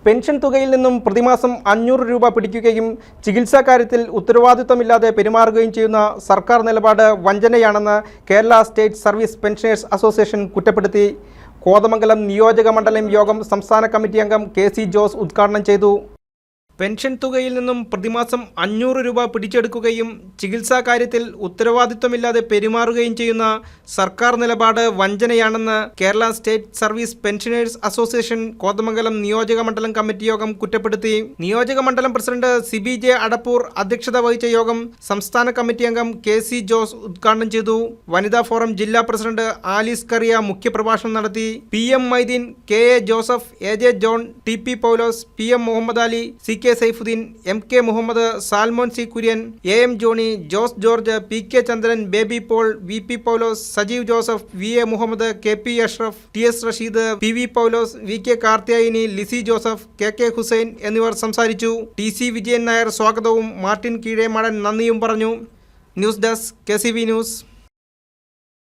Pension തുകയിൽ നിന്നും പ്രതിമാസം 500 രൂപ പിടിക്കുകയും ചികിത്സാ കാര്യത്തിൽ ഉത്തരവാദിത്തമില്ലാതെ പെരുമാറുകയും ചെയ്യുന്ന സർക്കാർ നിലപാട് വഞ്ചനയാണെന്ന് Kerala state service pensioners association കുറ്റപ്പെടുത്തി. കോതമംഗലം നിയോജക മണ്ഡലം യോഗം സംസ്ഥാന കമ്മിറ്റി അംഗം കെ.സി. ജോസ് ഉദ്ഘാടനം ചെയ്തു. പെൻഷൻ തുകയിൽ നിന്നും പ്രതിമാസം 500 രൂപ പിടിച്ചെടുക്കുകയും ചികിത്സാ കാര്യത്തിൽ ഉത്തരവാദിത്വമില്ലാതെ പെരുമാറുകയും ചെയ്യുന്ന സർക്കാർ നിലപാട് വഞ്ചനയാണെന്ന് Kerala state service pensioners association Kothamangalam നിയോജക മണ്ഡലം കമ്മിറ്റി യോഗം കുറ്റപ്പെടുത്തി. നിയോജക മണ്ഡലം പ്രസിഡന്റ് സിബി ജെ അടപ്പൂർ അധ്യക്ഷത വഹിച്ച യോഗം സംസ്ഥാന കമ്മിറ്റി അംഗം കെ.സി. ജോസ് ഉദ്ഘാടനം ചെയ്തു. വനിതാ ഫോറം ജില്ലാ പ്രസിഡന്റ് ആലിസ് കറിയ മുഖ്യപ്രഭാഷണം നടത്തി. P M. Maideen, K A. Joseph, A J. John, T P. Paulose, P M. Muhammad Ali, C K. Saifuddin, M K. Muhammad, Salmon C. Kurian, A M. Johnny, Jose George, P K. Chandran, Baby Paul, V P. Paulose, Sajeev Joseph, V A. Muhammad, K P. Ashraf, T S. Rasheed, P V. Paulose, V K. Karthiyayini, Lissy Joseph, K K. Hussain എന്നിവർ സംസാരിച്ചു. ടി.സി. വിജയൻ നായർ സ്വാഗതവും മാർട്ടിൻ കീഴേമാടൻ നന്ദിയും പറഞ്ഞു. News desk, K C V. ന്യൂസ്.